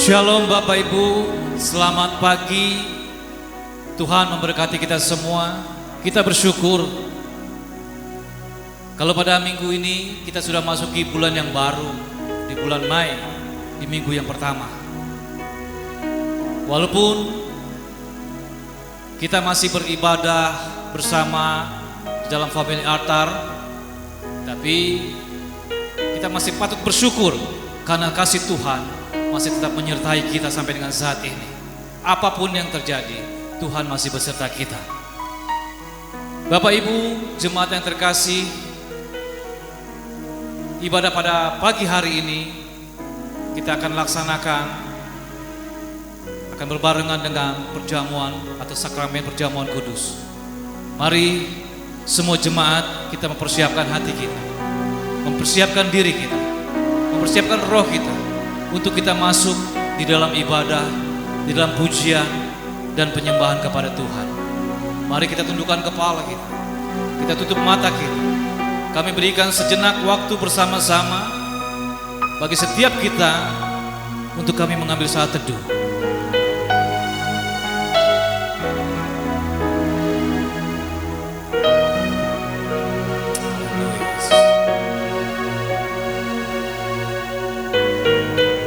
Shalom Bapak Ibu, selamat pagi. Tuhan memberkati kita semua. Kita bersyukur kalau pada minggu ini kita sudah masuki bulan yang baru, di bulan Mei, di minggu yang pertama. Walaupun kita masih beribadah bersama di dalam family altar, tapi kita masih patut bersyukur karena kasih Tuhan masih tetap menyertai kita sampai dengan saat ini. Apapun yang terjadi, Tuhan masih beserta kita. Bapak Ibu, jemaat yang terkasih, ibadah pada pagi hari ini kita akan laksanakan, akan berbarengan dengan perjamuan atau sakramen perjamuan kudus. Mari semua jemaat kita mempersiapkan hati kita, mempersiapkan diri kita, mempersiapkan roh kita untuk kita masuk di dalam ibadah, di dalam pujian dan penyembahan kepada Tuhan. Mari kita tundukkan kepala kita, kita tutup mata kita. Kami berikan sejenak waktu bersama-sama bagi setiap kita untuk kami mengambil saat teduh.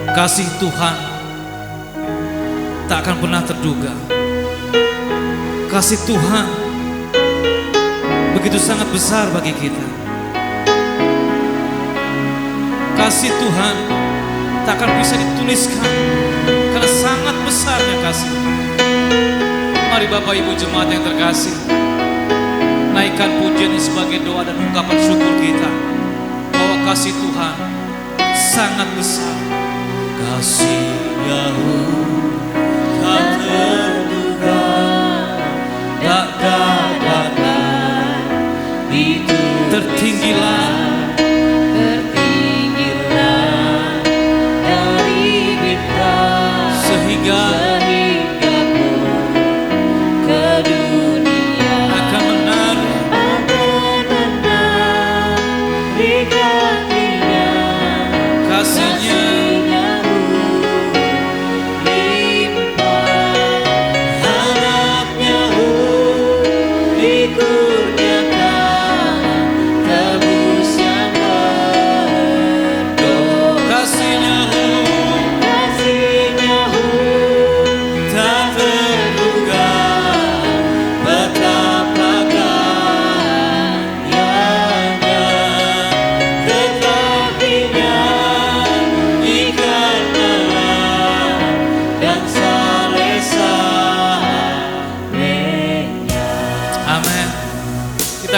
Kasih Tuhan tak akan pernah terduga. Kasih Tuhan begitu sangat besar bagi kita. Kasih Tuhan tak akan bisa dituliskan karena sangat besarnya kasih. Mari Bapak Ibu jemaat yang terkasih, naikkan pujian ini sebagai doa dan ungkapan syukur kita bahwa kasih Tuhan sangat besar. Kasih-Nya tak terduga, tak dapat dihitung. Tertinggilah dari bintang sehingga ke dunia akan menarik gantinya. Kasih-Nya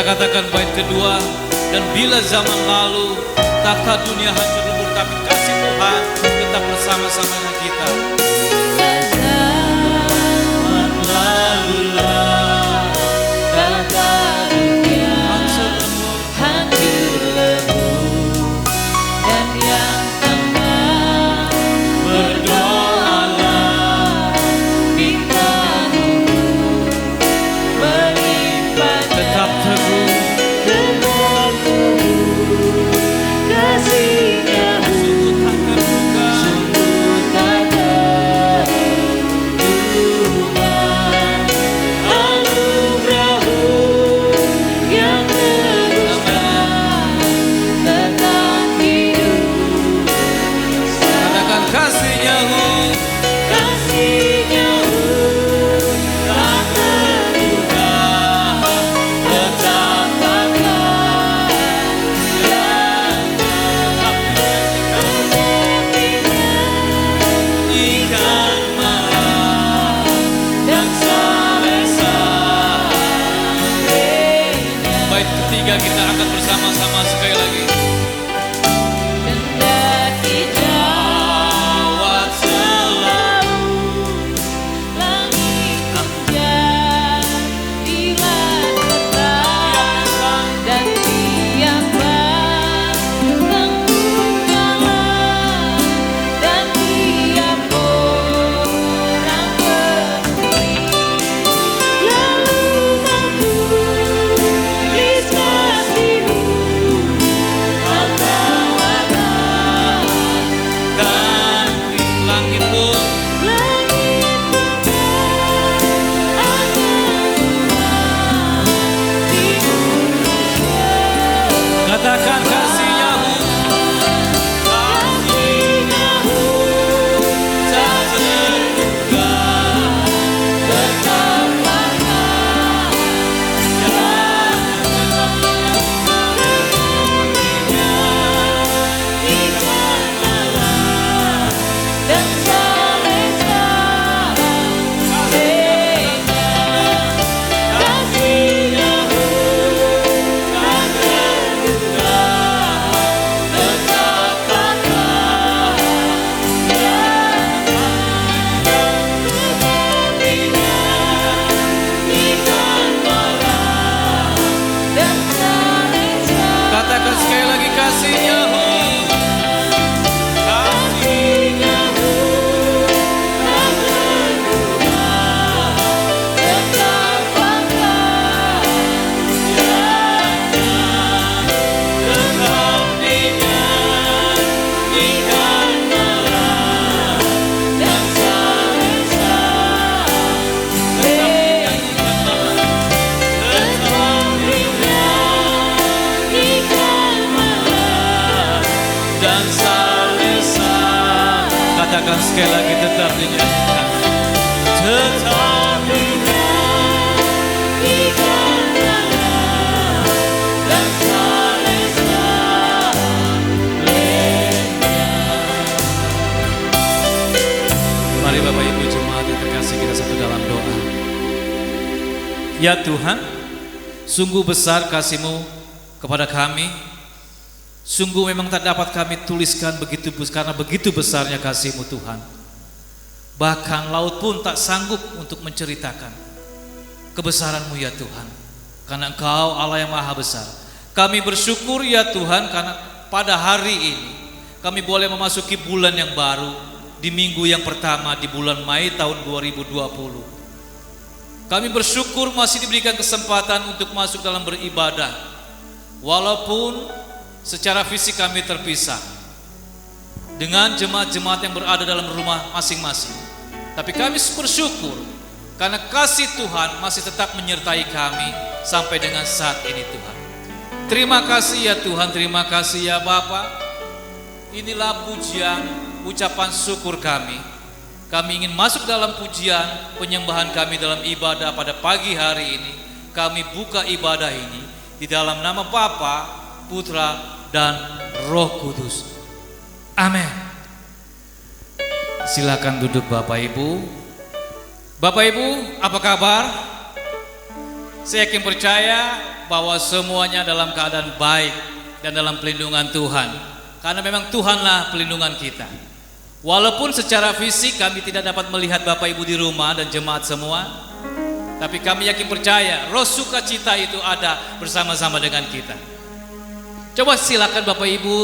katakan bait kedua. Dan bila zaman lalu takhta dunia hancur lebur, tapi kasih Tuhan tetap bersama-sama dengan kita. Zaman lalulah takhta dunia hancur lebur, dan yang tenang berdoalah, minta melimpah, tetap teguh. Kita angkat bersama-sama sekali lagi. Kendati jauh selalu langit menjadilah terang, dan tiap menggala, dan tiap orang berdiri lalu menulis kasih-Mu katakan sekali lagi, tetap dinyanyikan. Tetap mari Bapak Ibu jemaat yang terkasih, kita satu dalam doa. Ya Tuhan, sungguh besar kasih-Mu kepada kami. Sungguh memang tak dapat kami tuliskan karena begitu besarnya kasih-Mu Tuhan. Bahkan laut pun tak sanggup untuk menceritakan kebesaran-Mu ya Tuhan. Karena Engkau Allah yang maha besar. Kami bersyukur ya Tuhan karena pada hari ini kami boleh memasuki bulan yang baru, di minggu yang pertama di bulan Mei tahun 2020. Kami bersyukur masih diberikan kesempatan untuk masuk dalam beribadah. Walaupun secara fisik kami terpisah dengan jemaat-jemaat yang berada dalam rumah masing-masing, tapi kami bersyukur karena kasih Tuhan masih tetap menyertai kami sampai dengan saat ini Tuhan. Terima kasih ya Tuhan, terima kasih ya Bapa. Inilah pujian, ucapan syukur kami. Kami ingin masuk dalam pujian penyembahan kami dalam ibadah pada pagi hari ini. Kami buka ibadah ini di dalam nama Bapa, Putra, dan Roh Kudus. Amin. Silakan duduk Bapak Ibu. Bapak Ibu, apa kabar? Saya yakin percaya bahwa semuanya dalam keadaan baik dan dalam pelindungan Tuhan. Karena memang Tuhanlah pelindungan kita. Walaupun secara fisik kami tidak dapat melihat Bapak Ibu di rumah dan jemaat semua, tapi kami yakin percaya roh sukacita itu ada bersama-sama dengan kita. Coba silakan Bapak Ibu,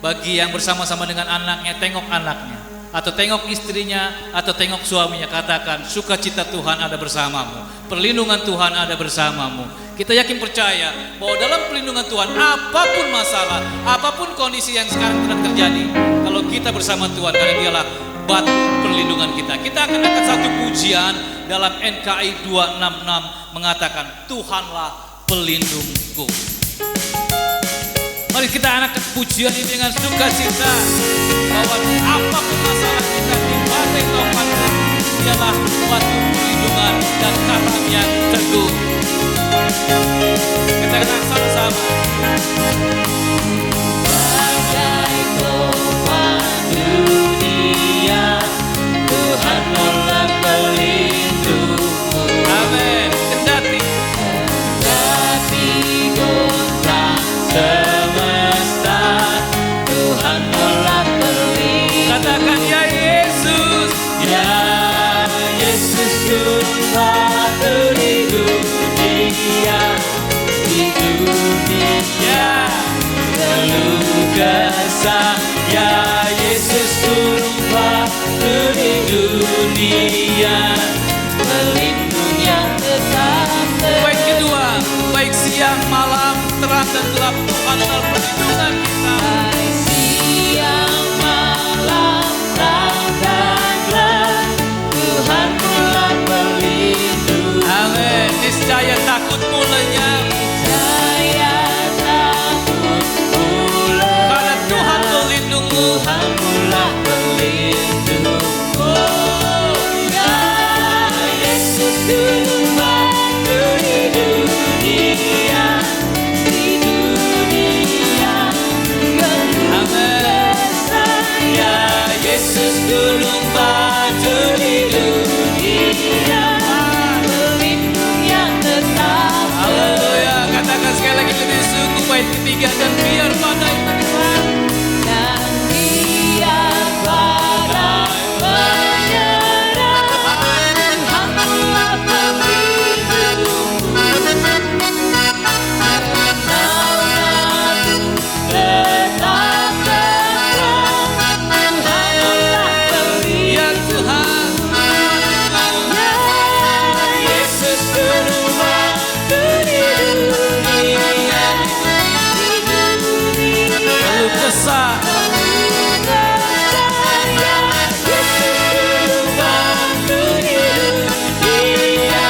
bagi yang bersama-sama dengan anaknya, tengok anaknya, atau tengok istrinya, atau tengok suaminya, katakan sukacita Tuhan ada bersamamu, perlindungan Tuhan ada bersamamu. Kita yakin percaya bahwa dalam perlindungan Tuhan, apapun masalah, apapun kondisi yang sekarang sedang terjadi, kalau kita bersama Tuhan, karena Dialah batu perlindungan kita. Kita akan angkat satu pujian dalam NKI 266 mengatakan Tuhanlah pelindungku. Mari kita angkat pujian ini dengan sukacita, bahwa apapun masalah kita di badai topan, Dialah batu perlindungan dan karang yang teguh. Kita akan sama-sama. Badai topan dunia, Tuhan Allah pelindungku. Amin. Kendati goncang semesta, Tuhan Allah pelindungku. Katakan ya Yesus, ya Yesus Tuhan pelindung dunia, di dunia penuh kesah. Ya Yesus Tuhan pelindung dunia, pelindung yang tetap. Baik kedua, baik siang, malam, terang dan gelap, Tuhan adalah perlindungan kita. Baik siang, malam, terang dan gelap, Tuhan adalah pelindung. Amin. Niscaya takutmu lenyap. Niscaya takutmu lenyap. Karena Tuhan pelindungmu. Tuhan adalah pelindungmu. Oh, ya Yesus Tuhan pelindung dunia, di dunia penuh kesah. Ya Yesus gunung batu di dunia, pelindung yang tetap. Haleluya, katakan sekali lagi lebih sungguh bait ketiga, dan biar badai menyerang. Dan biar badai menyerang, Tuhan adalah pelindungmu. Naunganmu tetap terang, Tuhan adalah pelindung. Ya Tuhan, ya Yesus gunung batu di dunia, penuh kesah. Ya Yesus gunung batu di dunia.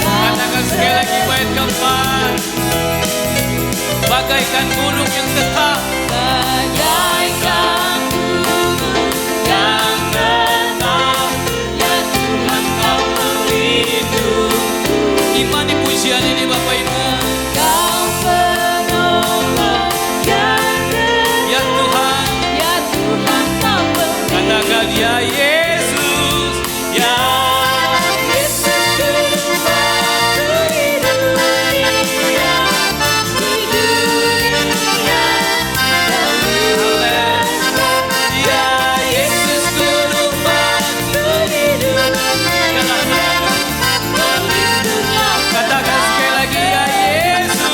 Katakan sekali lagi bait keempat, bagaikan gunung yang tetap, bagaikan nyanyi ini Bapak Ibu. Kau penolong yang Ya Tuhan, ya Tuhan kau pemberi. katakan ya Yesus, ya Yesus juru bantu di dunia, di dunia. ya Yesus Guru bantu Di dunia, pelindungnya Katakan sekali lagi ya Yesus,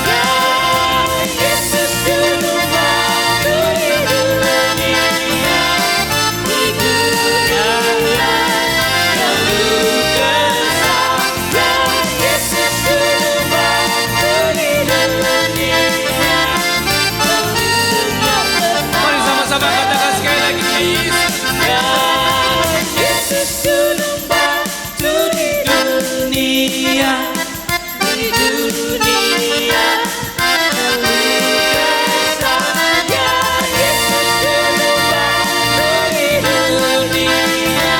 ya Yesus juru bantu di dunia, di dunia. keluh kesah. Ya Yesus juru bantu di dunia, pelindungnya Mari sama-sama katakan sekali lagi ya Yesus. ya Yesus juru bantu di dunia, di dunia. Ya Yesus juru bantu di dunia,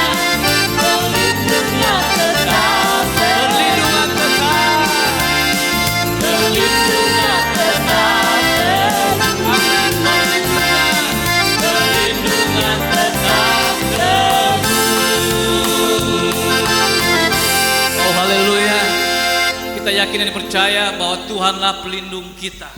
pelindungnya tetap, Perlindungan tetap. pelindungnya tetap, pelindungan tetap Oh haleluya. Kita yakin dan percaya bahwa Tuhanlah pelindung kita.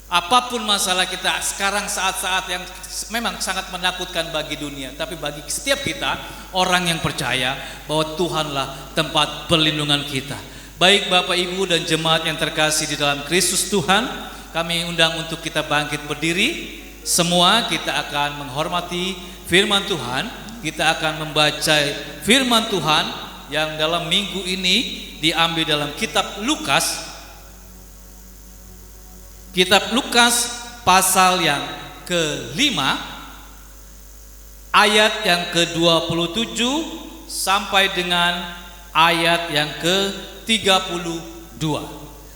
Apapun masalah kita sekarang, saat-saat yang memang sangat menakutkan bagi dunia, tapi bagi setiap kita orang yang percaya bahwa Tuhanlah tempat perlindungan kita. Baik Bapak Ibu dan jemaat yang terkasih di dalam Kristus Tuhan, kami undang untuk kita bangkit berdiri. Semua kita akan menghormati firman Tuhan. Kita akan membaca firman Tuhan yang dalam minggu ini diambil dalam kitab Lukas. Kitab Lukas pasal yang ke-5 ayat yang ke-27 sampai dengan ayat yang ke-32.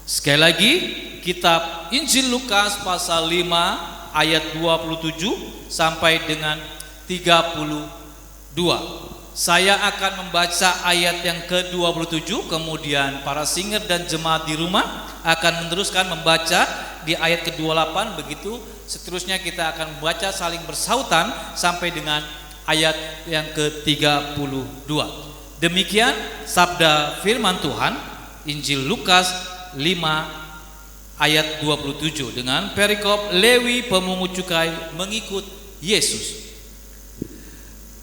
Sekali lagi, kitab Injil Lukas pasal 5 ayat 27 sampai dengan 32. Saya akan membaca ayat yang ke-27, kemudian para singer dan jemaat di rumah akan meneruskan membaca di ayat ke-28, begitu seterusnya kita akan membaca saling bersautan sampai dengan ayat yang ke-32. Demikian sabda firman Tuhan, Injil Lukas 5 ayat 27 dengan perikop Lewi pemungut cukai mengikut Yesus.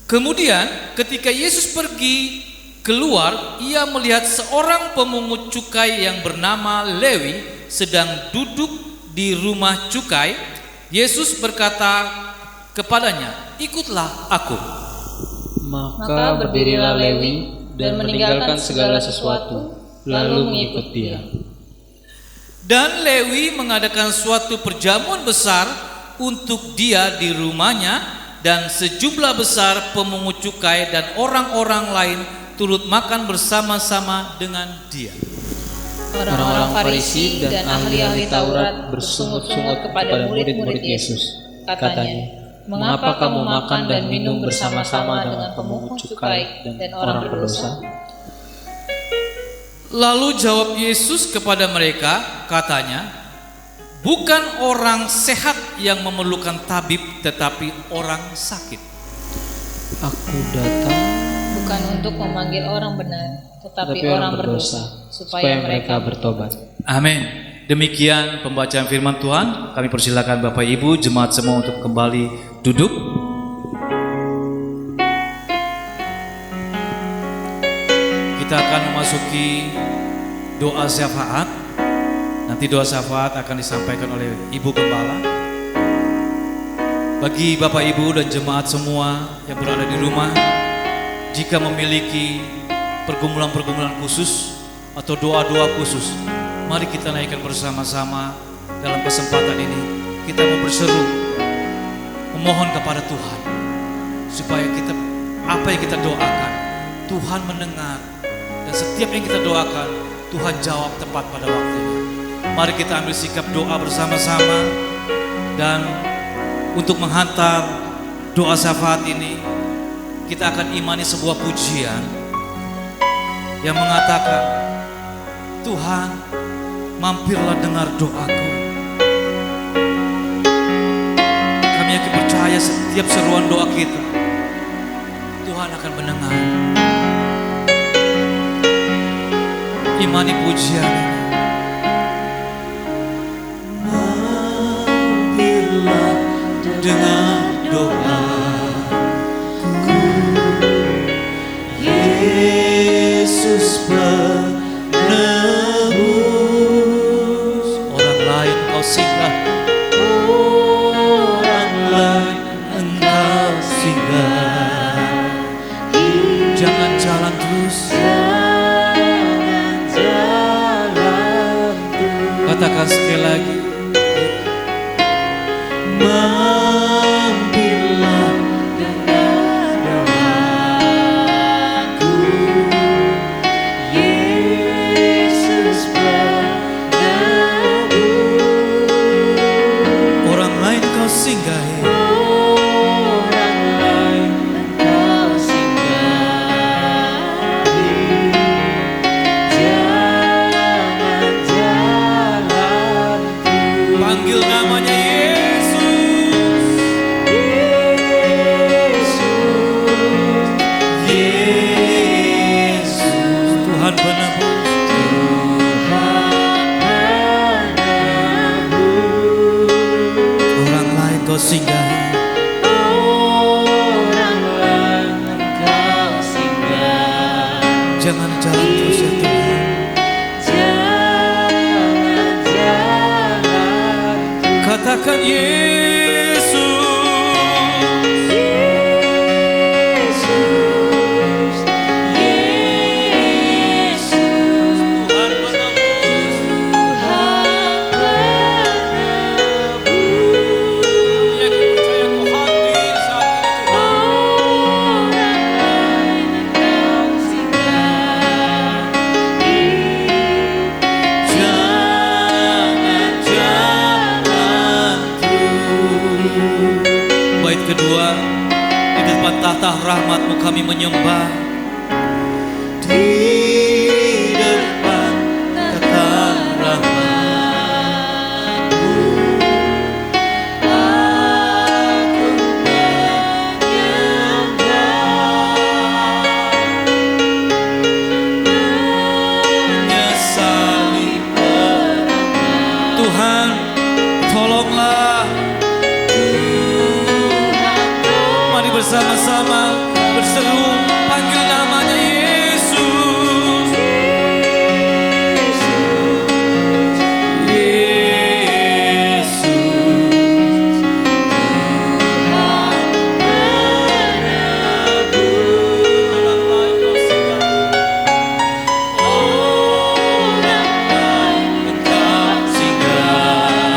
Kemudian ketika Yesus pergi keluar, ia melihat seorang pemungut cukai yang bernama Lewi sedang duduk di rumah cukai. Yesus berkata kepadanya, "Ikutlah aku." Maka berdirilah Lewi dan meninggalkan segala sesuatu, lalu mengikut dia. Dan Lewi mengadakan suatu perjamuan besar untuk dia di rumahnya, dan sejumlah besar pemungut cukai dan orang-orang lain turut makan bersama-sama dengan dia. Orang-orang Farisi dan ahli-ahli Taurat bersungut-sungut kepada murid-murid Yesus. Katanya, "Mengapa kamu makan dan minum bersama-sama dengan pemungut cukai dan orang berdosa?" Lalu jawab Yesus kepada mereka, katanya, "Bukan orang sehat yang memerlukan tabib, tetapi orang sakit. Aku datang bukan untuk memanggil orang benar, tetapi tapi orang berdosa, supaya mereka bertobat. Amin. Demikian pembacaan firman Tuhan. Kami persilakan Bapak Ibu jemaat semua untuk kembali duduk. Kita akan memasuki doa syafaat. Nanti doa syafaat akan disampaikan oleh Ibu Gembala. Bagi Bapak Ibu dan jemaat semua yang berada di rumah, jika memiliki pergumulan-pergumulan khusus atau doa-doa khusus, mari kita naikkan bersama-sama dalam kesempatan ini. Kita mau berseru, memohon kepada Tuhan supaya kita apa yang kita doakan Tuhan mendengar, dan setiap yang kita doakan Tuhan jawab tepat pada waktunya. Mari kita ambil sikap doa bersama-sama, dan untuk menghantar doa syafaat ini kita akan imani sebuah pujian yang mengatakan, Tuhan, mampirlah dengar doaku. Kami yakin percaya setiap seruan doa kita, Tuhan akan mendengar. Imani pujian ini. Mampirlah dengar doaku, Yesus penebus. Orang lain kau singgah, orang lain engkau singgah. Jangan jalan terus, katakan sekali lagi. Mampirlah dengar doaku, Yesus penebus. Orang lain kau singgahi, orang lain kau singgahi. Jangan jalan, panggil namanya Yesus, Yesus, Yesus. Tuhan penebus, Tuhan penebus. Orang lain kau singgahi, orang lain kau singgahi. Jangan jalan terus ya Tuhan, jangan jalan. Katakan Yesus, Yesus, Yesus. Tuhan penebus, Tuhan penebus. Yakin percaya kau hadir saat ini Tuhan. Orang lain kau singgahi. Jangan jalan terus. Bait kedua, di depan tahta rahmat-Mu kami menyembah. Di depan tahta rahmat-Mu aku menyesali perangan. Tuhan, tolonglah. Mari bersama-sama berseru, panggil namanya Yesus, Yesus. Tuhan penebus. Orang lain kau singgahi, orang lain engkau singgahi.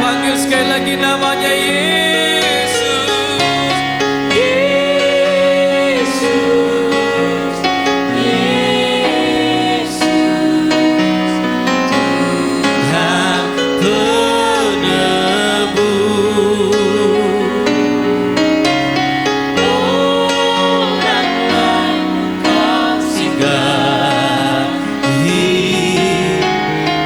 Panggil sekali lagi namanya Yesus, Yesus, Yesus. Tuhan penebus. Orang lain kau singgahi.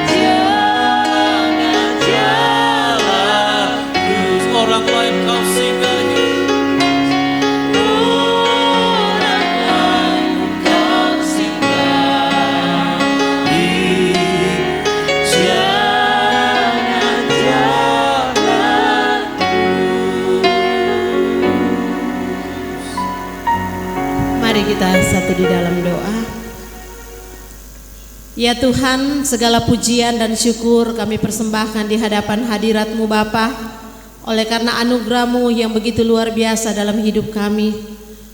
Jangan jalan terus. Orang lain kau singgahi. Orang lain kau singgahi. Jangan jalan terus. Mari kita satu di dalam doa. Ya Tuhan, segala pujian dan syukur kami persembahkan di hadapan hadirat-Mu Bapa. Oleh karena anugerah-Mu yang begitu luar biasa dalam hidup kami,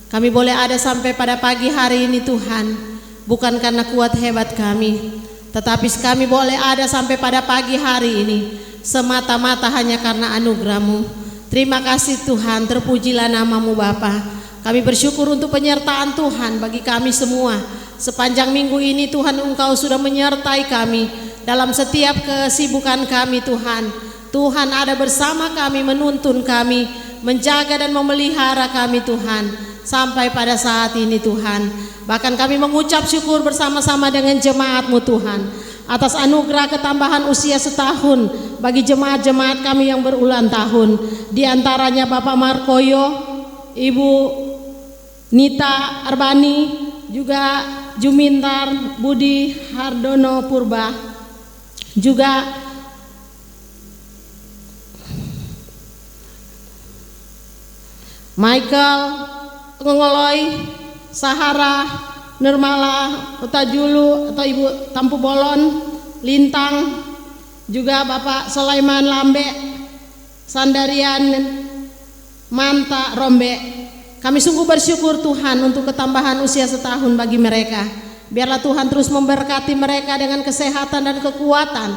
kami boleh ada sampai pada pagi hari ini Tuhan. Bukan karena kuat hebat kami, tetapi kami boleh ada sampai pada pagi hari ini semata-mata hanya karena anugerah-Mu. Terima kasih Tuhan, terpujilah nama-Mu Bapa. Kami bersyukur untuk penyertaan Tuhan bagi kami semua. Sepanjang minggu ini Tuhan, Engkau sudah menyertai kami dalam setiap kesibukan kami Tuhan. Tuhan ada bersama kami, menuntun kami, menjaga dan memelihara kami Tuhan. sampai pada saat ini Tuhan. Bahkan kami mengucap syukur bersama-sama dengan jemaat-Mu Tuhan atas anugerah ketambahan usia setahun bagi jemaat-jemaat kami yang berulang tahun. Di antaranya Bapak Markoyo, Ibu Nita Arbani, juga Jumintar Budi Hardono Purba, juga Michael Ngongoloy, Sahara Nirmala Utajulu atau Ibu Tampu Bolon Lintang, juga Bapak Sulaiman Lambe, Sandarian Manta Rombe. Kami sungguh bersyukur Tuhan untuk ketambahan usia setahun bagi mereka. Biarlah Tuhan terus memberkati mereka dengan kesehatan dan kekuatan,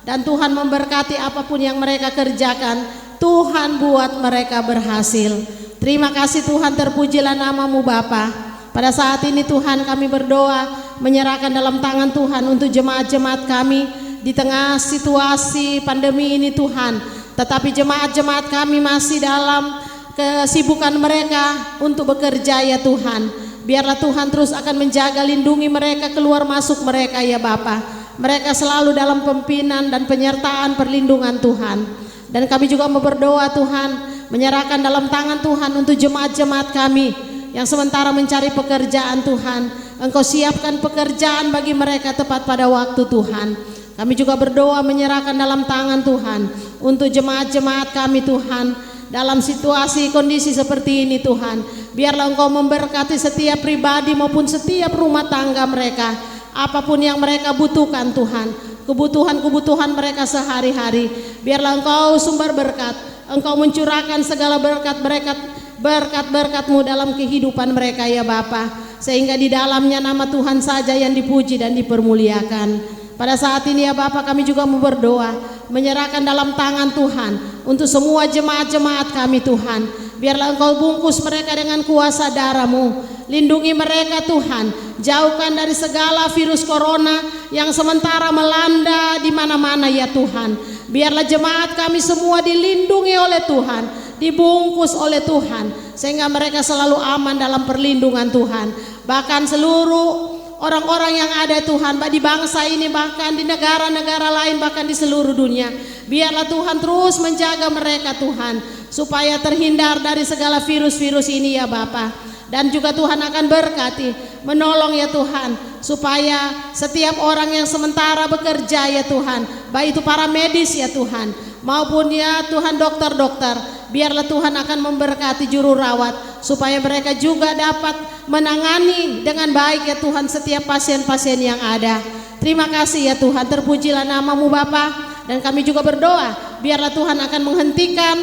dan Tuhan memberkati apapun yang mereka kerjakan. Tuhan buat mereka berhasil. Terima kasih Tuhan, terpujilah nama-Mu Bapa. Pada saat ini Tuhan kami berdoa menyerahkan dalam tangan Tuhan untuk jemaat-jemaat kami di tengah situasi pandemi ini Tuhan. Tetapi jemaat-jemaat kami masih dalam kesibukan mereka untuk bekerja ya Tuhan. Biarlah Tuhan terus akan menjaga, lindungi mereka, keluar masuk mereka ya Bapa. Mereka selalu dalam pimpinan dan penyertaan perlindungan Tuhan. Dan kami juga mau berdoa Tuhan, menyerahkan dalam tangan Tuhan untuk jemaat-jemaat kami yang sementara mencari pekerjaan Tuhan. Engkau siapkan pekerjaan bagi mereka tepat pada waktu Tuhan. Kami juga berdoa menyerahkan dalam tangan Tuhan untuk jemaat-jemaat kami Tuhan, dalam situasi kondisi seperti ini Tuhan. Biarlah Engkau memberkati setiap pribadi maupun setiap rumah tangga mereka, apapun yang mereka butuhkan Tuhan, kebutuhan-kebutuhan mereka sehari-hari. Biarlah Engkau sumber berkat, Engkau mencurahkan segala berkat-berkat-Mu dalam kehidupan mereka ya Bapa, sehingga di dalamnya nama Tuhan saja yang dipuji dan dipermuliakan. Pada saat ini ya Bapa, kami juga mau berdoa menyerahkan dalam tangan Tuhan untuk semua jemaat-jemaat kami Tuhan. Biarlah Engkau bungkus mereka dengan kuasa darah-Mu. Lindungi mereka Tuhan, jauhkan dari segala virus corona yang sementara melanda di mana-mana ya Tuhan. Biarlah jemaat kami semua dilindungi oleh Tuhan, dibungkus oleh Tuhan, sehingga mereka selalu aman dalam perlindungan Tuhan. Bahkan seluruh orang-orang yang ada Tuhan, di bangsa ini, bahkan di negara-negara lain, bahkan di seluruh dunia, biarlah Tuhan terus menjaga mereka Tuhan, supaya terhindar dari segala virus-virus ini ya Bapa. Dan juga Tuhan akan berkati, menolong ya Tuhan, supaya setiap orang yang sementara bekerja ya Tuhan, baik itu para medis ya Tuhan, maupun ya Tuhan dokter-dokter, biarlah Tuhan akan memberkati juru rawat, supaya mereka juga dapat menangani dengan baik ya Tuhan setiap pasien-pasien yang ada. Terima kasih ya Tuhan, terpujilah nama-Mu Bapa. Dan kami juga berdoa, biarlah Tuhan akan menghentikan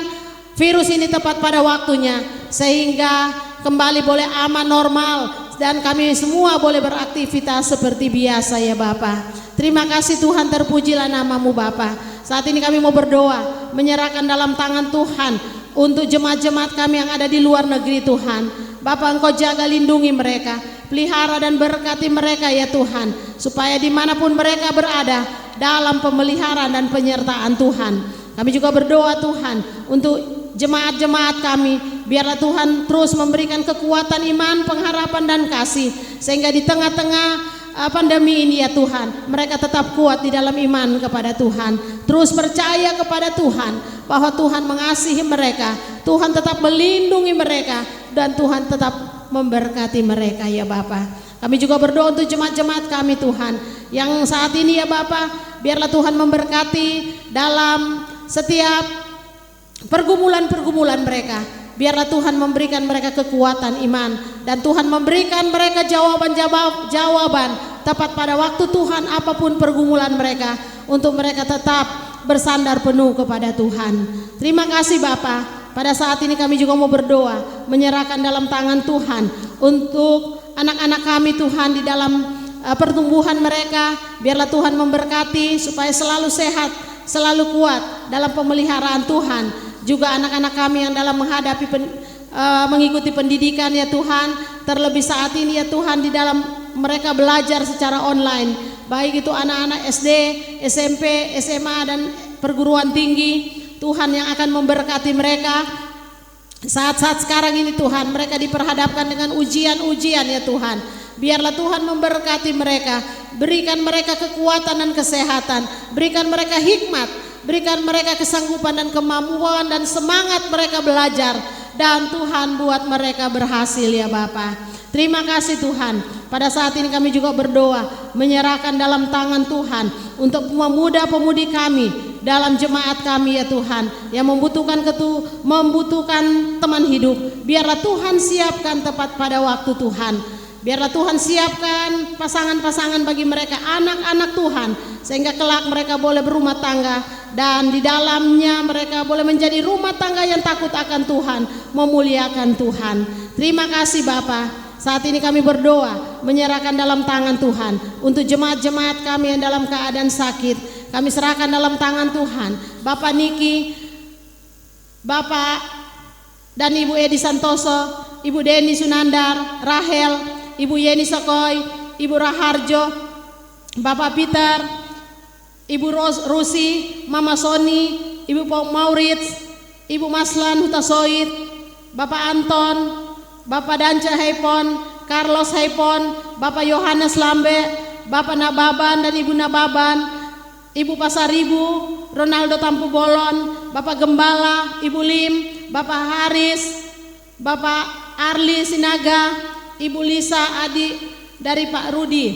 virus ini tepat pada waktunya, sehingga kembali boleh aman, normal, dan kami semua boleh beraktivitas seperti biasa ya Bapa. Terima kasih Tuhan, terpujilah nama-Mu Bapa. Saat ini kami mau berdoa menyerahkan dalam tangan Tuhan untuk jemaat-jemaat kami yang ada di luar negeri Tuhan. Bapa, Engkau jaga, lindungi mereka, pelihara dan berkati mereka ya Tuhan, supaya dimanapun mereka berada dalam pemeliharaan dan penyertaan Tuhan. Kami juga berdoa Tuhan untuk jemaat-jemaat kami, biarlah Tuhan terus memberikan kekuatan iman, pengharapan dan kasih, sehingga di tengah-tengah pandemi ini ya Tuhan, mereka tetap kuat di dalam iman kepada Tuhan, terus percaya kepada Tuhan bahwa Tuhan mengasihi mereka, Tuhan tetap melindungi mereka, dan Tuhan tetap memberkati mereka ya Bapa. Kami juga berdoa untuk jemaat-jemaat kami Tuhan, yang saat ini ya Bapa, biarlah Tuhan memberkati dalam setiap pergumulan-pergumulan mereka. Biarlah Tuhan memberikan mereka kekuatan iman, dan Tuhan memberikan mereka jawaban tepat pada waktu Tuhan, apapun pergumulan mereka, untuk mereka tetap bersandar penuh kepada Tuhan. Terima kasih Bapa. Pada saat ini kami juga mau berdoa menyerahkan dalam tangan Tuhan untuk anak-anak kami Tuhan, di dalam pertumbuhan mereka. Biarlah Tuhan memberkati supaya selalu sehat, selalu kuat dalam pemeliharaan Tuhan. Juga anak-anak kami yang dalam menghadapi mengikuti pendidikan ya Tuhan, terlebih saat ini ya Tuhan, di dalam mereka belajar secara online, baik itu anak-anak SD, SMP, SMA dan perguruan tinggi. Tuhan yang akan memberkati mereka, Saat-saat sekarang ini Tuhan, mereka diperhadapkan dengan ujian-ujian ya Tuhan. Biarlah Tuhan memberkati mereka, berikan mereka kekuatan dan kesehatan, berikan mereka hikmat, berikan mereka kesanggupan dan kemampuan dan semangat mereka belajar. Dan Tuhan buat mereka berhasil ya Bapa. Terima kasih Tuhan. Pada saat ini kami juga berdoa, menyerahkan dalam tangan Tuhan untuk pemuda-pemudi kami dalam jemaat kami ya Tuhan, yang membutuhkan teman hidup. Biarlah Tuhan siapkan tepat pada waktu Tuhan. Biarlah Tuhan siapkan pasangan-pasangan bagi mereka, anak-anak Tuhan, sehingga kelak mereka boleh berumah tangga, dan di dalamnya mereka boleh menjadi rumah tangga yang takut akan Tuhan, memuliakan Tuhan. Terima kasih Bapa. Saat ini kami berdoa, menyerahkan dalam tangan Tuhan untuk jemaat-jemaat kami yang dalam keadaan sakit. Kami serahkan dalam tangan Tuhan Bapak Niki, Bapak dan Ibu Edi Santoso, Ibu Deni Sunandar, Rahel, Ibu Yeni Sokoy, Ibu Raharjo, Bapak Peter, Ibu Rusi, Mama Soni, Ibu Maurits, Ibu Maslan Hutasoid, Bapak Anton, Bapak Danca Haipon, Carlos Haipon, Bapak Yohanes Lambe, Bapak Nababan dan Ibu Nababan, Ibu Pasaribu, Ronaldo Tampu Bolon, Bapak Gembala, Ibu Lim, Bapak Haris, Bapak Arli Sinaga, Ibu Lisa Adi dari Pak Rudi,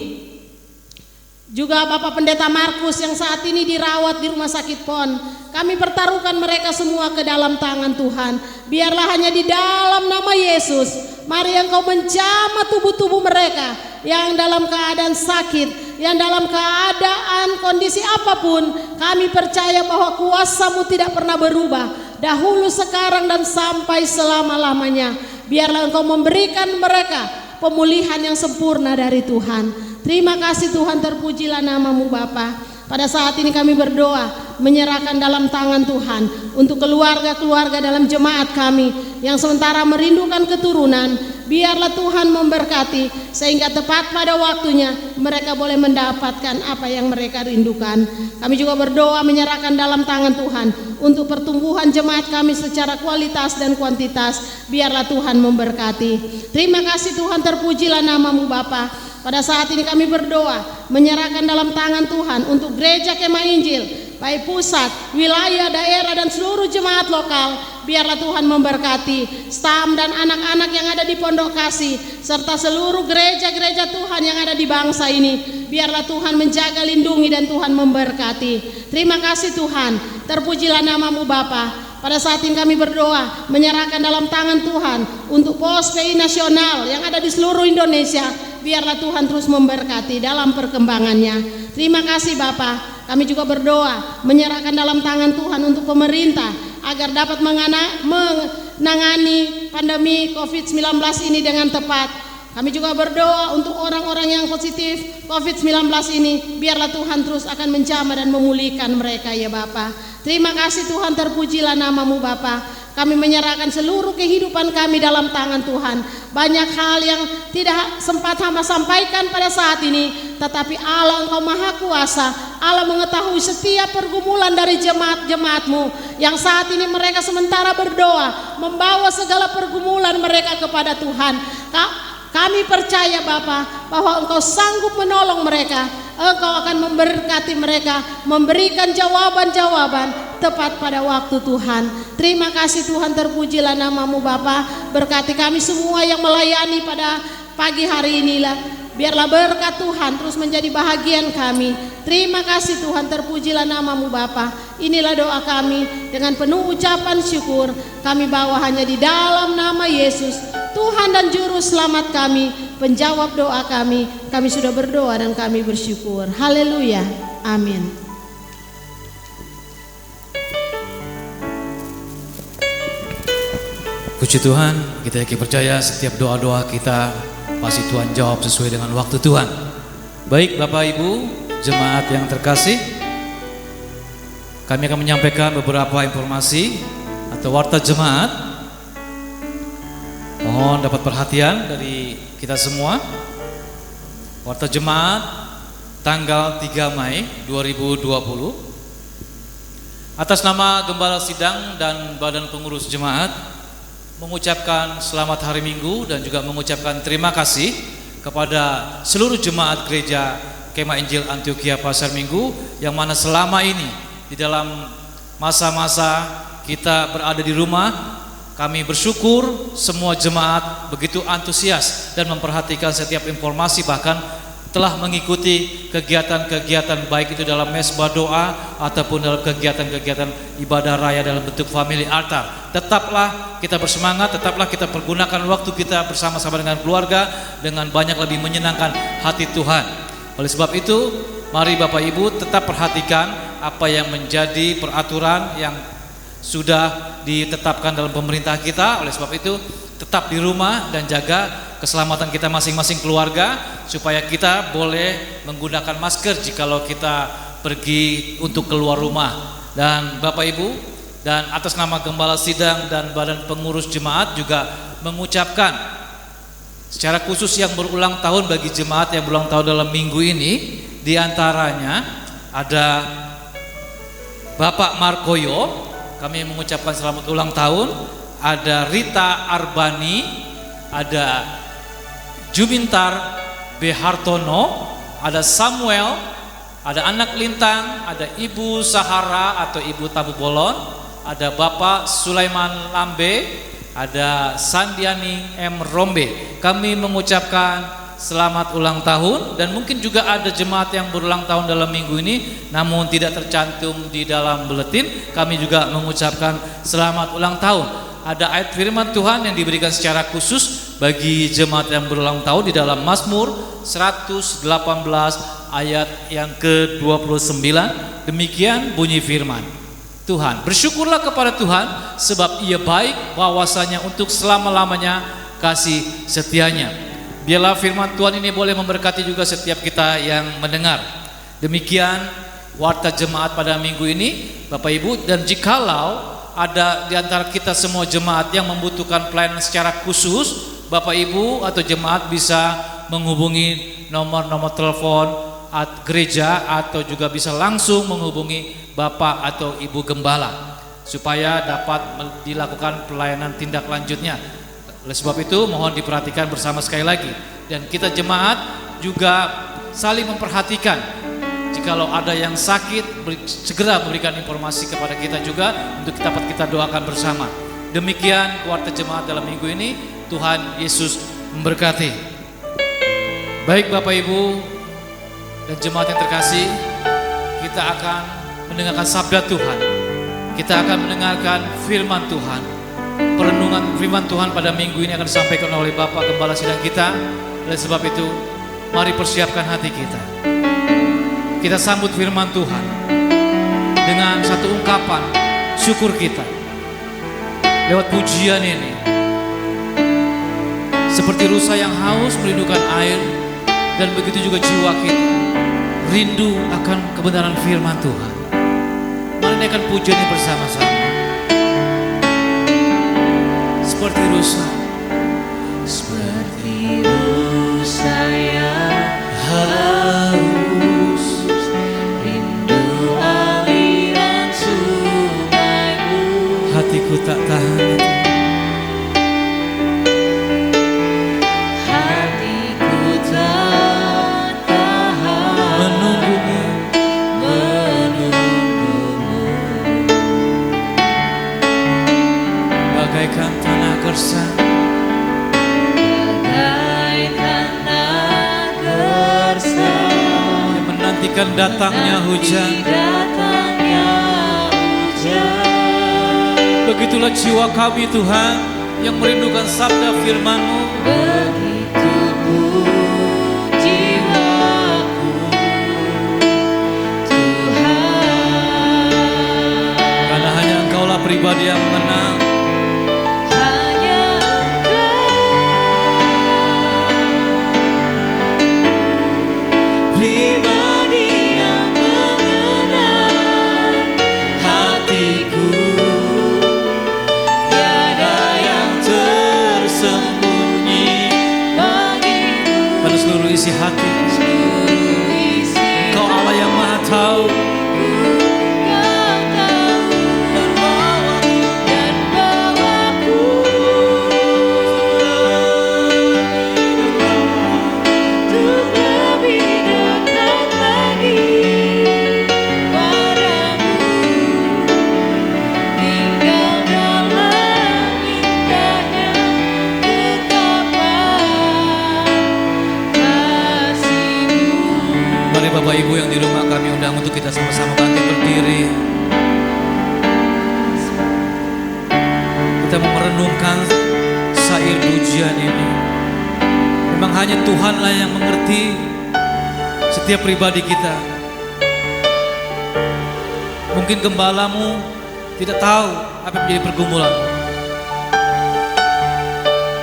juga Bapak Pendeta Markus yang saat ini dirawat di Rumah Sakit PON. Kami pertaruhkan mereka semua ke dalam tangan Tuhan. Biarlah hanya di dalam nama Yesus, mari Engkau menjamah tubuh-tubuh mereka yang dalam keadaan sakit, yang dalam keadaan kondisi apapun. Kami percaya bahwa kuasa-Mu tidak pernah berubah, dahulu, sekarang, dan sampai selama-lamanya. Biarlah Engkau memberikan mereka pemulihan yang sempurna dari Tuhan. Terima kasih Tuhan, terpujilah nama-Mu Bapa. Pada saat ini kami berdoa, menyerahkan dalam tangan Tuhan untuk keluarga-keluarga dalam jemaat kami yang sementara merindukan keturunan. Biarlah Tuhan memberkati sehingga tepat pada waktunya mereka boleh mendapatkan apa yang mereka rindukan. Kami juga berdoa menyerahkan dalam tangan Tuhan untuk pertumbuhan jemaat kami secara kualitas dan kuantitas. Biarlah Tuhan memberkati. Terima kasih Tuhan, terpujilah nama-Mu Bapa. Pada saat ini kami berdoa, menyerahkan dalam tangan Tuhan untuk Gereja Kemah Injil, baik pusat, wilayah, daerah, dan seluruh jemaat lokal. Biarlah Tuhan memberkati STAM dan anak-anak yang ada di Pondok Kasih, serta seluruh gereja-gereja Tuhan yang ada di bangsa ini. Biarlah Tuhan menjaga, lindungi, dan Tuhan memberkati. Terima kasih Tuhan, terpujilah nama-Mu Bapa. Pada saat ini kami berdoa, menyerahkan dalam tangan Tuhan untuk pos PI nasional yang ada di seluruh Indonesia. Biarlah Tuhan terus memberkati dalam perkembangannya. Terima kasih Bapa. Kami juga berdoa, menyerahkan dalam tangan Tuhan untuk pemerintah agar dapat menangani pandemi COVID-19 ini dengan tepat. Kami juga berdoa untuk orang-orang yang positif COVID-19 ini. Biarlah Tuhan terus akan menjamah dan memulihkan mereka ya Bapa. Terima kasih Tuhan, terpujilah nama-Mu Bapa. Kami menyerahkan seluruh kehidupan kami dalam tangan Tuhan. Banyak hal yang tidak sempat hamba sampaikan pada saat ini, tetapi Allah Engkau Maha Kuasa. Allah mengetahui setiap pergumulan dari jemaat-jemaat-Mu yang saat ini mereka sementara berdoa, membawa segala pergumulan mereka kepada Tuhan. Kami percaya Bapa bahwa Engkau sanggup menolong mereka. Engkau akan memberkati mereka, memberikan jawaban-jawaban tepat pada waktu Tuhan. Terima kasih Tuhan, terpujilah nama-Mu Bapa. Berkati kami semua yang melayani pada pagi hari inilah. Biarlah berkat Tuhan terus menjadi bahagian kami. Terima kasih Tuhan, terpujilah nama-Mu Bapa. Inilah doa kami dengan penuh ucapan syukur. Kami bawa hanya di dalam nama Yesus, Tuhan dan Juru Selamat kami, penjawab doa kami. Kami sudah berdoa dan kami bersyukur. Haleluya. Amin. Puji Tuhan, kita yakin percaya setiap doa-doa kita pasti Tuhan jawab sesuai dengan waktu Tuhan. Baik Bapak Ibu, jemaat yang terkasih, kami akan menyampaikan beberapa informasi atau warta jemaat. Mohon dapat perhatian dari kita semua. Warta jemaat tanggal 3 Mei 2020 atas nama Gembala Sidang dan Badan Pengurus Jemaat mengucapkan selamat hari Minggu dan juga mengucapkan terima kasih kepada seluruh jemaat gereja Kemah Injil Antioquia Pasar Minggu yang mana selama ini di dalam masa-masa kita berada di rumah, kami bersyukur semua jemaat begitu antusias dan memperhatikan setiap informasi, bahkan telah mengikuti kegiatan-kegiatan baik itu dalam mesbah doa ataupun dalam kegiatan-kegiatan ibadah raya dalam bentuk family altar. Tetaplah kita bersemangat, tetaplah kita pergunakan waktu kita bersama-sama dengan keluarga dengan banyak lebih menyenangkan hati Tuhan. Oleh sebab itu, mari Bapak Ibu tetap perhatikan apa yang menjadi peraturan yang sudah ditetapkan dalam pemerintah kita. Oleh sebab itu, tetap di rumah dan jaga keselamatan kita masing-masing keluarga, supaya kita boleh menggunakan masker jikalau kita pergi untuk keluar rumah. Dan Bapak Ibu, dan atas nama Gembala Sidang dan Badan Pengurus Jemaat juga mengucapkan secara khusus yang berulang tahun bagi jemaat yang berulang tahun dalam minggu ini. Di antaranya ada Bapak Markoyo, kami mengucapkan selamat ulang tahun. Ada Rita Arbani, ada Jumintar B. Hartono, ada Samuel, ada anak Lintang, ada Ibu Sahara atau Ibu Tabu Bolon, ada Bapak Sulaiman Lambe, ada Sandiani M. Rombe. Kami mengucapkan selamat ulang tahun, dan mungkin juga ada jemaat yang berulang tahun dalam minggu ini namun tidak tercantum di dalam buletin. Kami juga mengucapkan selamat ulang tahun. Ada ayat firman Tuhan yang diberikan secara khusus bagi jemaat yang berulang tahun di dalam Mazmur 118 ayat yang ke-29. Demikian bunyi firman Tuhan. Bersyukurlah kepada Tuhan sebab Ia baik, bahwasanya untuk selama-lamanya kasih setianya. Biarlah firman Tuhan ini boleh memberkati juga setiap kita yang mendengar. Demikian warta jemaat pada minggu ini Bapak Ibu. Dan jikalau ada di antara kita semua jemaat yang membutuhkan pelayanan secara khusus, Bapak Ibu atau jemaat bisa menghubungi nomor-nomor telepon gereja atau juga bisa langsung menghubungi Bapak atau Ibu Gembala supaya dapat dilakukan pelayanan tindak lanjutnya. Oleh sebab itu mohon diperhatikan bersama sekali lagi, dan kita jemaat juga saling memperhatikan. Jikalau ada yang sakit, segera memberikan informasi kepada kita juga untuk dapat kita doakan bersama. Demikian warta jemaat dalam minggu ini. Tuhan Yesus memberkati. Baik Bapak Ibu dan jemaat yang terkasih, kita akan mendengarkan sabda Tuhan. Kita akan mendengarkan firman Tuhan. Perenungan firman Tuhan pada minggu ini akan disampaikan oleh Bapak Gembala Sidang kita. Oleh sebab itu, mari persiapkan hati kita. Kita sambut firman Tuhan dengan satu ungkapan syukur kita lewat pujian ini. Seperti rusa yang haus merindukan air, dan begitu juga jiwa kita rindu akan kebenaran firman Tuhan. Mari naikkan pujian ini bersama-sama. Seperti rusa, seperti rusa yang haus, hatiku tak tahan itu. Hatiku tak tahan menunggumu, bagaikan tanah gersang, bagaikan tanah gersang yang menantikan datangnya hujan. Begitulah jiwa kami Tuhan yang merindukan sabda firman-Mu. Begitu jiwaku Tuhan, karena hanya Engkaulah pribadi yang menang. Hanya Engkau pribadi yang mengenal hatiku. Seluruh isi hati, Kau Allah yang Maha Tahu, dan bawaku Bapak Ibu yang di rumah, kami undang untuk kita sama-sama bangkit berdiri. Kita mau merenungkan syair pujian ini. Memang hanya Tuhanlah yang mengerti setiap pribadi kita. Mungkin gembalamu tidak tahu apa yang menjadi pergumulan,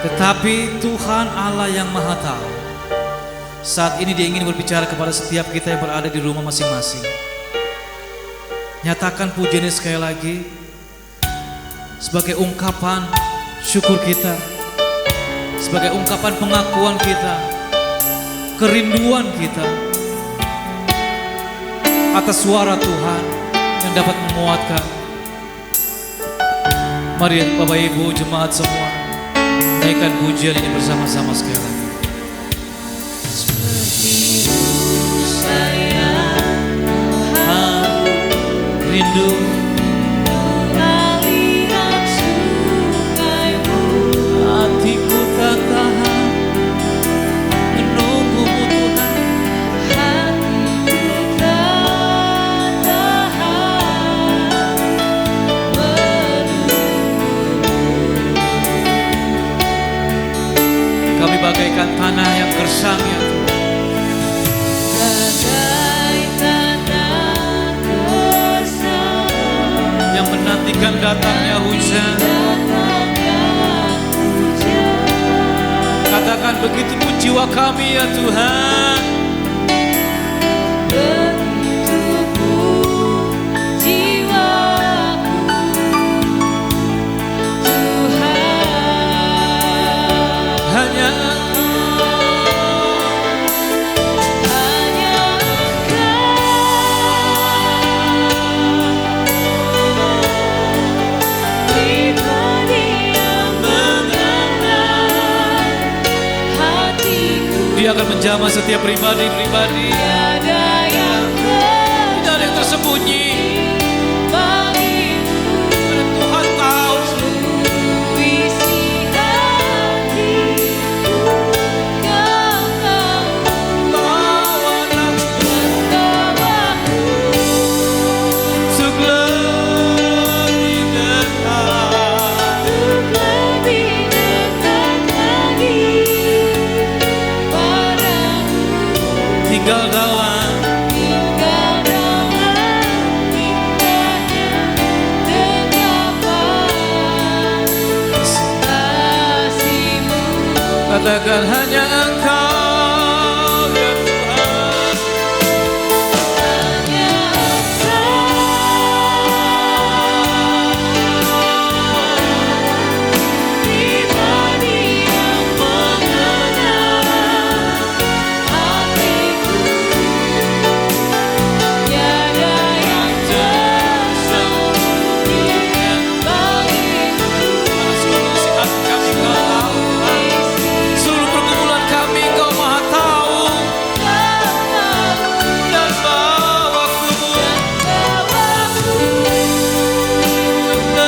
tetapi Tuhan Allah yang Maha Tahu. Saat ini Dia ingin berbicara kepada setiap kita yang berada di rumah masing-masing. Nyatakan pujian ini sekali lagi sebagai ungkapan syukur kita, sebagai ungkapan pengakuan kita, kerinduan kita atas suara Tuhan yang dapat menguatkan. Mari Bapak Ibu jemaat semua, naikkan pujian ini bersama-sama sekali lagi. Rindu aliran sungaimu, hatiku tak tahan menunggumu Tuhan, hatiku tak tahan menunggumu. Kami bagaikan tanah yang gersang ya Tuhan, yang menantikan datangnya hujan. Katakan begitu pun jiwa kami ya Tuhan. Begitu pun jiwaku, Tuhan. Hanya Dia akan menjamah setiap pribadi-pribadi. Tidak ada yang tersembunyi. Tuhan tahu isi hatiku, Kau tahu. Bawaku untuk lebih dekat, untuk lebih dekat lagi padamu. tinggal dalam Indahnya dekapan kasih-Mu. katakan hanya Engkau ya Tuhan. Hanya pribadi yang mengenal hatiku, tiada yang tersembunyi bagimu. Seluruh isi hati kami Kau tahu Tuhan. Seluruh pergumulan kami Kau Maha tahu. Dan bawaku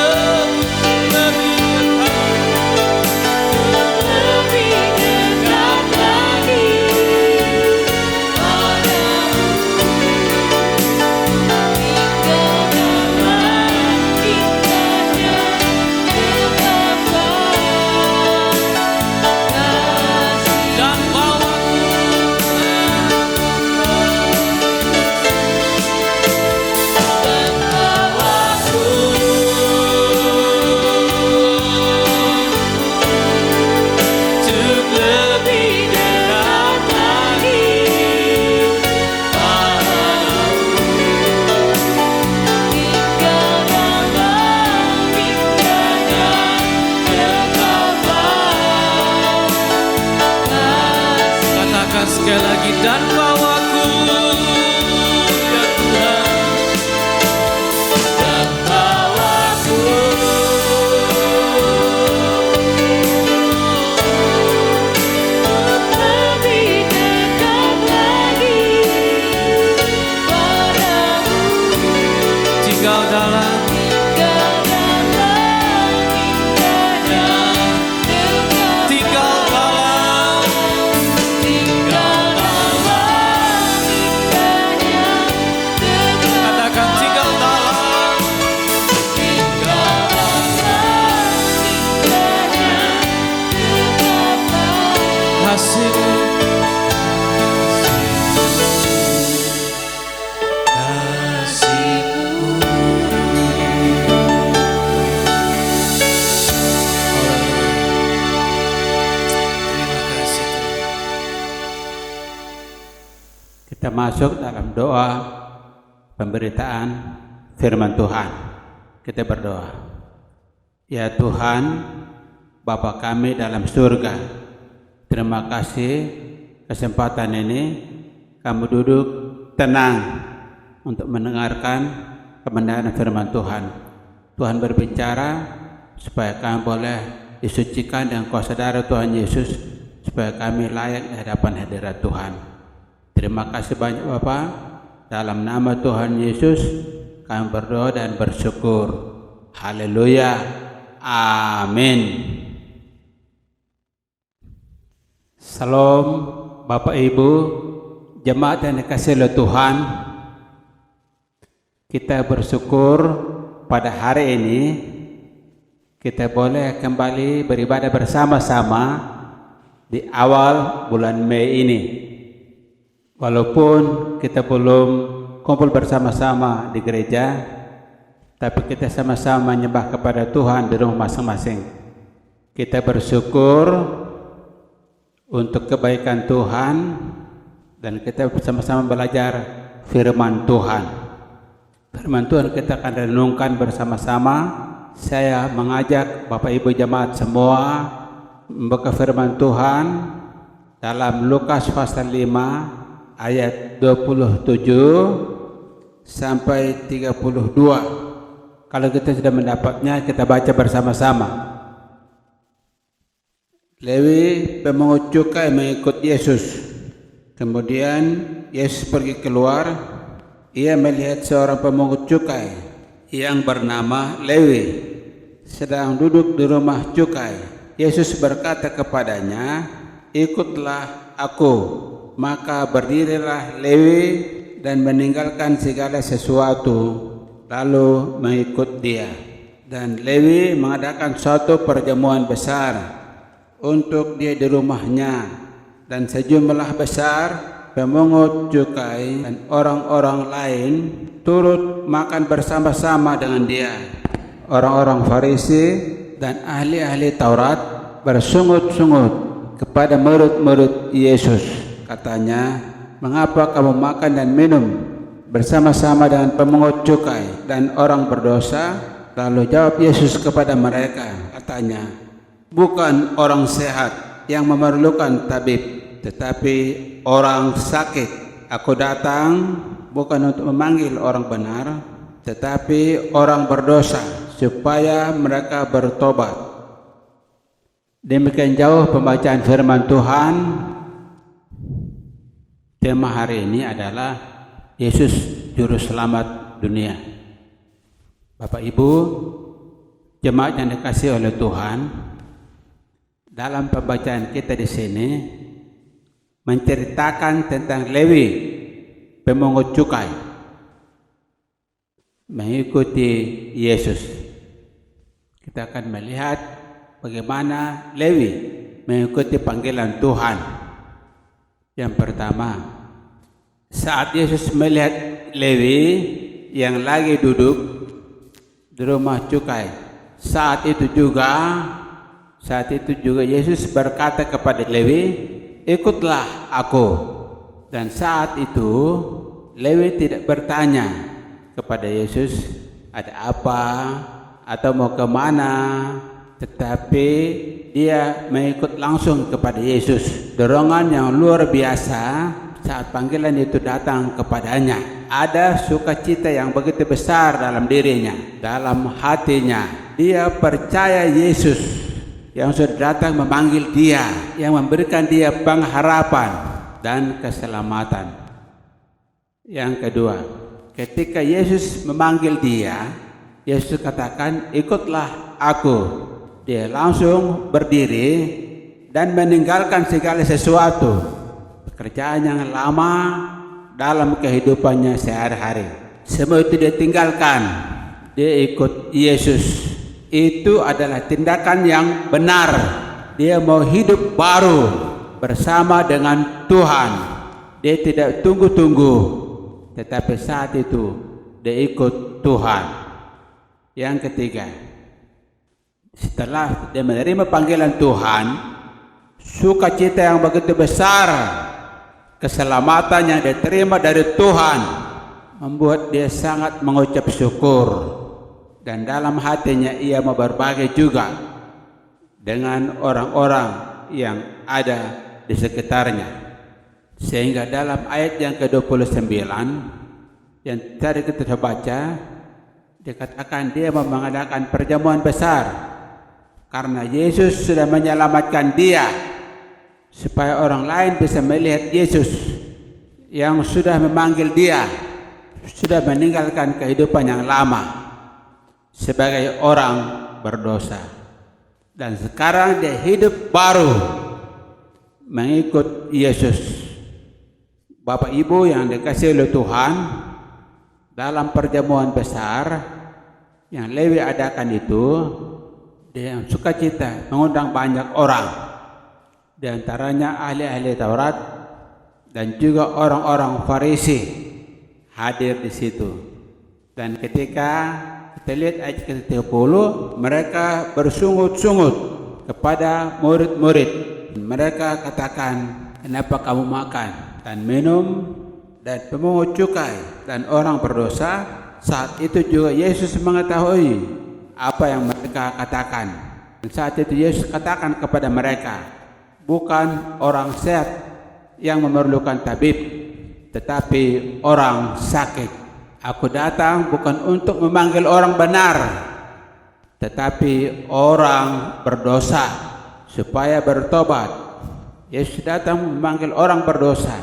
lebih dekat lagi padamu. Tinggal dalam indahnya dekapan kasih. dan bawaku Dan bawaku untuk lebih dekat lagi padamu. Tinggal dalam indahnya dekapan kasih. katakan sekali lagi, dan bawaku ya Tuhan. Dan bawaku lebih dekat lagi padamu. Tinggal dalam Tinggal dalam indahnya dekapan. tinggal dalam Tinggal dalam kasih-Mu, kasih-Mu. Terima kasih Tuhan. Kita masuk dalam doa pemberitaan firman Tuhan. Kita berdoa. Ya Tuhan, Bapa kami dalam surga, terima kasih kesempatan ini kami duduk tenang untuk mendengarkan kebenaran firman Tuhan. Tuhan berbicara supaya kami boleh disucikan dengan kuasa darah Tuhan Yesus, supaya kami layak di hadapan hadirat Tuhan. Terima kasih banyak Bapa. Dalam nama Tuhan Yesus kami berdoa dan bersyukur. Haleluya. Amin. Salam Bapak Ibu, jemaat yang dikasihi oleh Tuhan. Kita bersyukur pada hari ini kita boleh kembali beribadah bersama-sama di awal bulan Mei ini. Walaupun kita belum kumpul bersama-sama di gereja, tapi kita sama-sama menyembah kepada Tuhan di rumah masing-masing. Kita bersyukur untuk kebaikan Tuhan dan kita bersama-sama belajar firman Tuhan. Firman Tuhan kita akan renungkan bersama-sama. Saya mengajak Bapak Ibu jemaat semua membuka firman Tuhan dalam Lukas pasal 5 ayat 27 sampai 32. Kalau kita sudah mendapatnya, kita baca bersama-sama. Lewi pemungut cukai mengikut Yesus. Kemudian Yesus pergi keluar. Ia melihat seorang pemungut cukai yang bernama Lewi sedang duduk di rumah cukai. Yesus berkata kepadanya, "Ikutlah aku." Maka berdirilah Lewi dan meninggalkan segala sesuatu, lalu mengikut dia. Dan Lewi mengadakan suatu perjamuan besar untuk dia di rumahnya, dan sejumlah besar pemungut cukai dan orang-orang lain turut makan bersama-sama dengan dia. Orang-orang Farisi dan ahli-ahli Taurat bersungut-sungut kepada murid-murid Yesus. Katanya, "Mengapa kamu makan dan minum bersama-sama dengan pemungut cukai dan orang berdosa?" Lalu jawab Yesus kepada mereka, katanya, "Bukan orang sehat yang memerlukan tabib, tetapi orang sakit. Aku datang bukan untuk memanggil orang benar, tetapi orang berdosa, supaya mereka bertobat." Demikian jauh pembacaan firman Tuhan. Tema hari ini adalah Yesus Juru Selamat dunia. Bapak Ibu, jemaat yang dikasihi oleh Tuhan, dalam pembacaan kita di sini menceritakan tentang Lewi, pemungut cukai, mengikuti Yesus. Kita akan melihat bagaimana Lewi mengikuti panggilan Tuhan. Yang pertama, saat Yesus melihat Lewi yang lagi duduk di rumah cukai, saat itu juga Yesus berkata kepada Lewi, "Ikutlah aku." Dan saat itu Lewi tidak bertanya kepada Yesus, "Ada apa?" atau "Mau kemana?" tetapi dia mengikut langsung kepada Yesus. Dorongan yang luar biasa saat panggilan itu datang kepadanya. Ada sukacita yang begitu besar dalam dirinya, dalam hatinya. Dia percaya Yesus yang sudah datang memanggil dia, yang memberikan dia pengharapan dan keselamatan. Yang kedua, ketika Yesus memanggil dia, Yesus katakan, "Ikutlah aku." Dia langsung berdiri dan meninggalkan segala sesuatu, pekerjaan yang lama dalam kehidupannya sehari-hari. Semua itu dia tinggalkan. Dia ikut Yesus. Itu adalah tindakan yang benar. Dia mau hidup baru. bersama dengan Tuhan. Dia tidak tunggu-tunggu, tetapi saat itu dia ikut Tuhan. Yang ketiga, setelah dia menerima panggilan Tuhan, sukacita yang begitu besar, keselamatan yang dia terima dari Tuhan, membuat dia sangat mengucap syukur. Dan dalam hatinya ia mau berbagi juga dengan orang-orang yang ada di sekitarnya. Sehingga dalam ayat yang ke-29 yang tadi kita baca, dikatakan dia mau mengadakan perjamuan besar karena Yesus sudah menyelamatkan dia, supaya orang lain bisa melihat Yesus yang sudah memanggil dia, sudah meninggalkan kehidupan yang lama sebagai orang berdosa, dan sekarang dia hidup baru mengikut Yesus. Bapak Ibu yang dikasihi oleh Tuhan, dalam perjamuan besar yang Lewi adakan itu, dia sukacita mengundang banyak orang, di antaranya ahli-ahli Taurat dan juga orang-orang Farisi hadir di situ. Dan ketika kita lihat ayat ke-30, mereka bersungut-sungut kepada murid-murid. Mereka katakan, kenapa kamu makan dan minum dan pemungut cukai dan orang berdosa? Saat itu juga Yesus mengetahui apa yang mereka katakan. Dan saat itu Yesus katakan kepada mereka, bukan orang sehat yang memerlukan tabib, tetapi orang sakit. Aku datang bukan untuk memanggil orang benar, tetapi orang berdosa supaya bertobat. Yesus datang memanggil orang berdosa.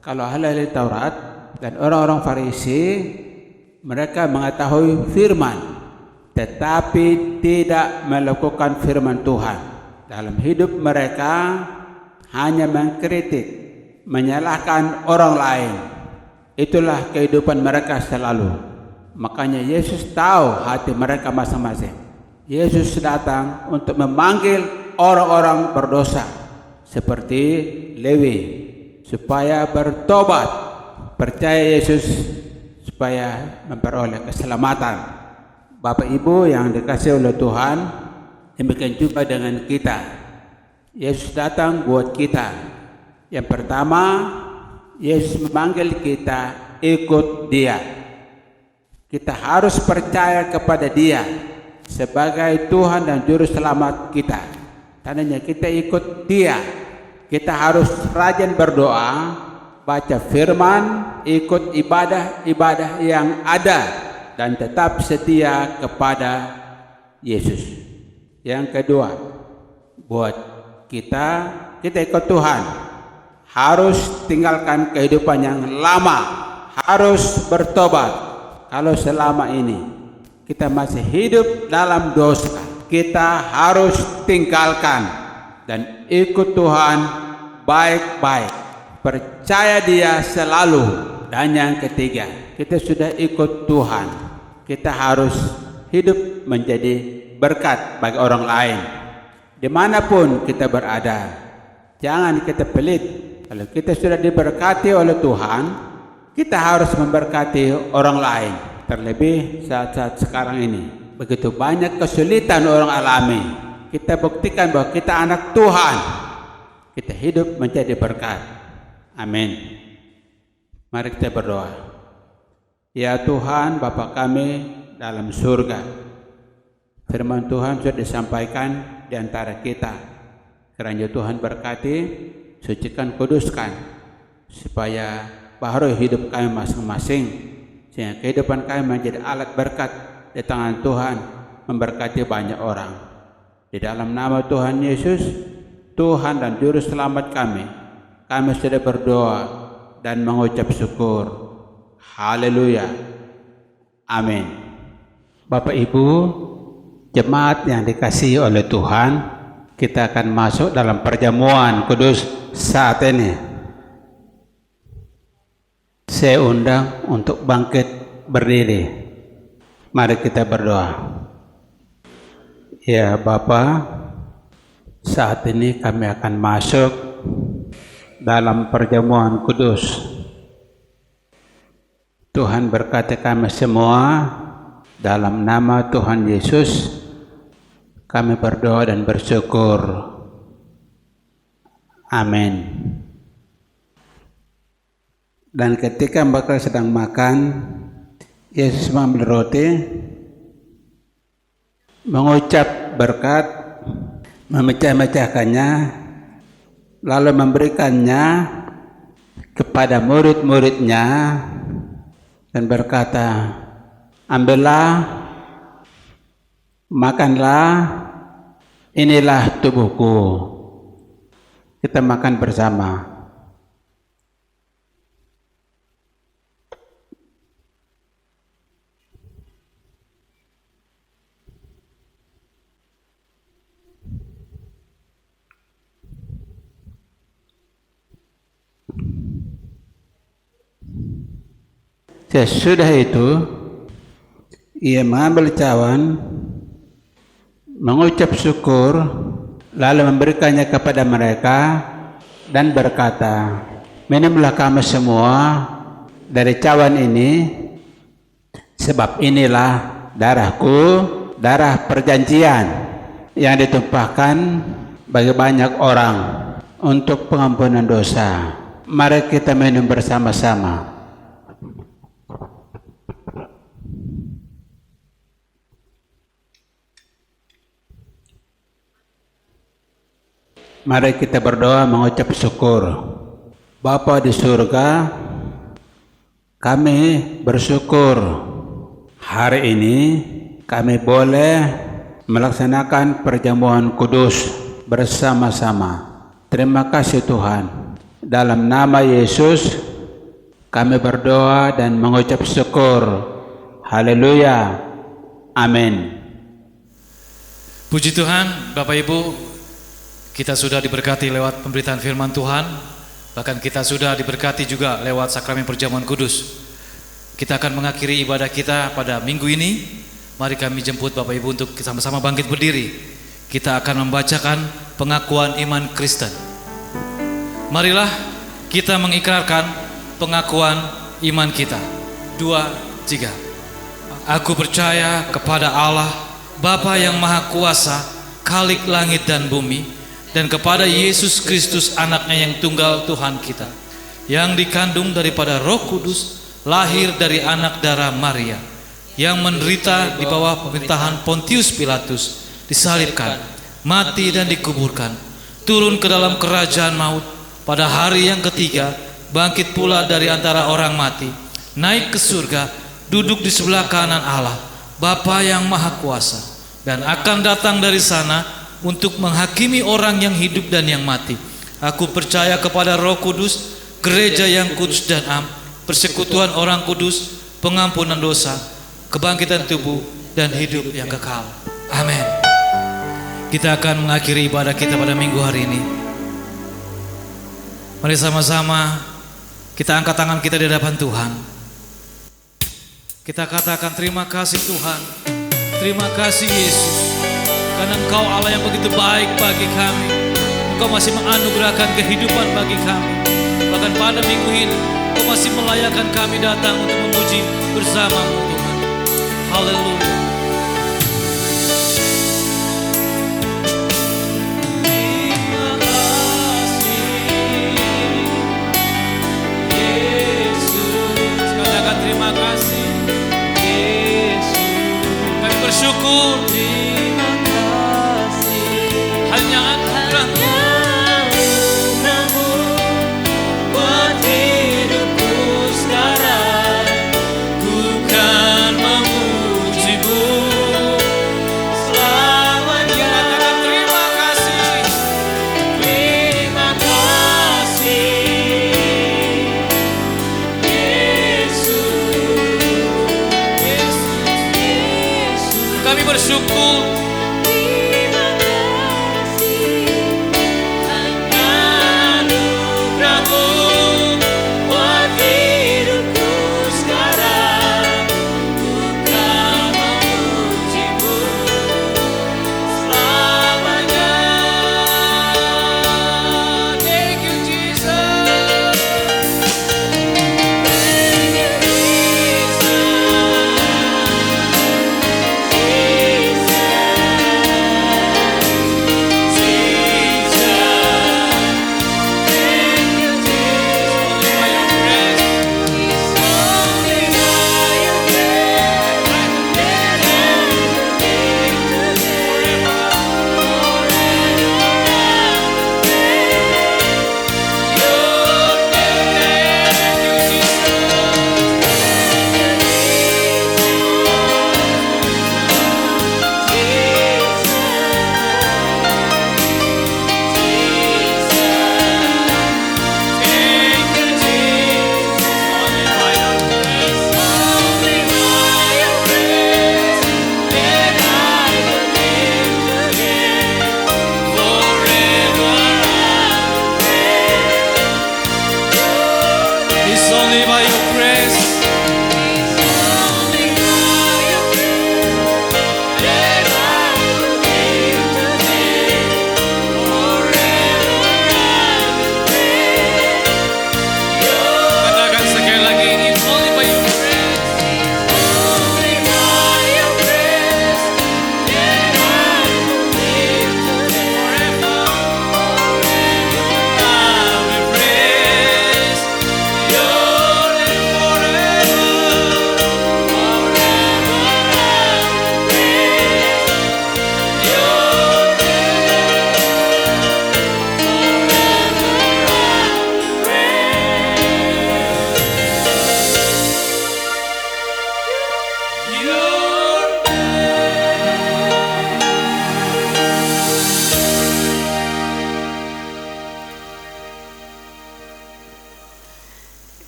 Kalau ahli Taurat dan orang-orang Farisi, mereka mengetahui firman, tetapi tidak melakukan firman Tuhan. Dalam hidup mereka hanya mengkritik, menyalahkan orang lain. Itulah kehidupan mereka selalu. Makanya Yesus tahu hati mereka masing-masing. Yesus datang untuk memanggil orang-orang berdosa seperti Lewi, supaya bertobat, percaya Yesus, supaya memperoleh keselamatan. Bapak Ibu yang dikasihi oleh Tuhan, demikian juga dengan kita. Yesus datang buat kita. Yang pertama, Yesus memanggil kita ikut Dia. Kita harus percaya kepada Dia sebagai Tuhan dan Juru Selamat kita. Tandanya kita ikut Dia. Kita harus rajin berdoa, baca firman, ikut ibadah-ibadah yang ada, dan tetap setia kepada Yesus. Yang kedua, buat kita ikut Tuhan, harus tinggalkan kehidupan yang lama, harus bertobat. Kalau selama ini kita masih hidup dalam dosa, kita harus tinggalkan dan ikut Tuhan baik-baik, percaya Dia selalu. Dan yang ketiga, kita sudah ikut Tuhan, kita harus hidup menjadi berkat bagi orang lain dimanapun kita berada. Jangan kita pelit. Kalau kita sudah diberkati oleh Tuhan, kita harus memberkati orang lain. Terlebih saat-saat sekarang ini, begitu banyak kesulitan orang alami. Kita buktikan bahwa kita anak Tuhan. Kita hidup menjadi berkat. Amin. Mari kita berdoa. Ya Tuhan, Bapa kami dalam surga, firman Tuhan sudah disampaikan di antara kita. Kiranya Tuhan berkati, sucikan, kuduskan, supaya baharu hidup kami masing-masing, sehingga kehidupan kami menjadi alat berkat di tangan Tuhan, memberkati banyak orang. Di dalam nama Tuhan Yesus, Tuhan dan Juru Selamat kami sudah berdoa dan mengucap syukur. Haleluya. Amin. Bapak Ibu, jemaat yang dikasihi oleh Tuhan, kita akan masuk dalam perjamuan kudus saat ini. Saya undang untuk bangkit berdiri. Mari kita berdoa. Ya Bapa, saat ini kami akan masuk dalam perjamuan kudus. Tuhan berkati kami semua, dalam nama Tuhan Yesus kami berdoa dan bersyukur. Amin. Dan ketika mereka sedang makan, Yesus mengambil roti, mengucap berkat, memecah-mecahkannya, lalu memberikannya kepada murid-muridnya dan berkata, ambillah, makanlah, inilah tubuhku. Kita makan bersama. Sesudah itu, ia mengambil cawan, mengucap syukur, lalu memberikannya kepada mereka dan berkata, minumlah kamu semua dari cawan ini, sebab inilah darahku, darah perjanjian yang ditumpahkan bagi banyak orang untuk pengampunan dosa. Mari kita minum bersama-sama. Mari kita berdoa mengucap syukur. Bapa di surga, kami bersyukur hari ini kami boleh melaksanakan perjamuan kudus bersama-sama. Terima kasih Tuhan. Dalam nama Yesus kami berdoa dan mengucap syukur. Haleluya. Amin. Puji Tuhan, Bapak Ibu, kita sudah diberkati lewat pemberitaan firman Tuhan, bahkan kita sudah diberkati juga lewat sakramen perjamuan kudus. Kita akan mengakhiri ibadah kita pada minggu ini. Mari kami jemput Bapak Ibu untuk sama-sama bangkit berdiri. Kita akan membacakan pengakuan iman Kristen. Marilah kita mengikrarkan pengakuan iman kita. 2, 3. Aku percaya kepada Allah, Bapa yang Maha Kuasa, Khalik langit dan bumi, dan kepada Yesus Kristus anaknya yang tunggal Tuhan kita, yang dikandung daripada Roh Kudus, lahir dari anak darah Maria, yang menderita di bawah pemerintahan Pontius Pilatus, disalibkan, mati dan dikuburkan, turun ke dalam kerajaan maut, pada hari yang ketiga bangkit pula dari antara orang mati, naik ke surga, duduk di sebelah kanan Allah, Bapa yang Maha Kuasa, dan akan datang dari sana untuk menghakimi orang yang hidup dan yang mati. Aku percaya kepada Roh Kudus, gereja yang kudus dan am, persekutuan orang kudus, pengampunan dosa, kebangkitan tubuh, dan hidup yang kekal. Amin. Kita akan mengakhiri ibadah kita pada minggu hari ini. Mari sama-sama kita angkat tangan kita di hadapan Tuhan. Kita katakan terima kasih Tuhan, terima kasih Yesus, karena Engkau Allah yang begitu baik bagi kami. Engkau masih menganugerahkan kehidupan bagi kami. Bahkan pada minggu ini Engkau masih melayakkan kami datang untuk memuji bersama-Mu Tuhan. Haleluya. Terima kasih Yesus, kami bersyukur. Terima kasih, hanya anugerah-Mu buat hidupku sekarang. Ku kan memuji-Mu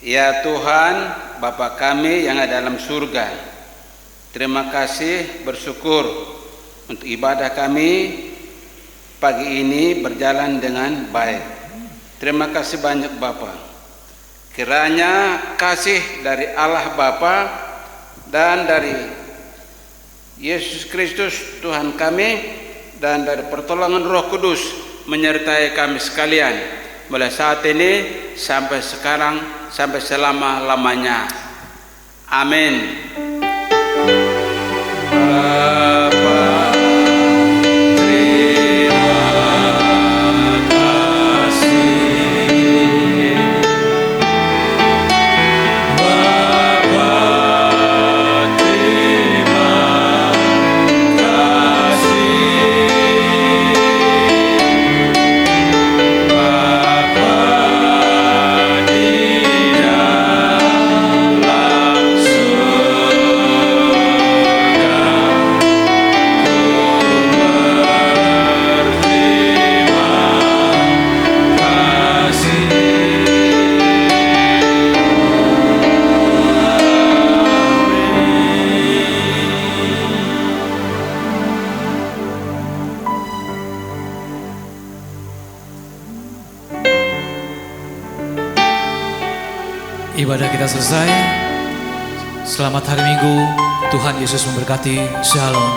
Ya Tuhan, Bapa kami yang ada dalam surga, terima kasih, bersyukur untuk ibadah kami pagi ini berjalan dengan baik. Terima kasih banyak Bapa. Kiranya kasih dari Allah Bapa dan dari Yesus Kristus Tuhan kami dan dari pertolongan Roh Kudus menyertai kami sekalian mulai saat ini sampai sekarang sampai selama-lamanya. Amin. Ibadah kita selesai. Selamat hari Minggu. Tuhan Yesus memberkati. Shalom.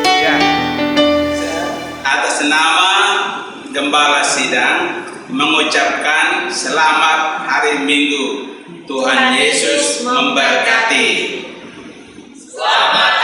Ya, atas nama Gembala Sidang mengucapkan selamat hari Minggu. Tuhan Yesus memberkati. Selamat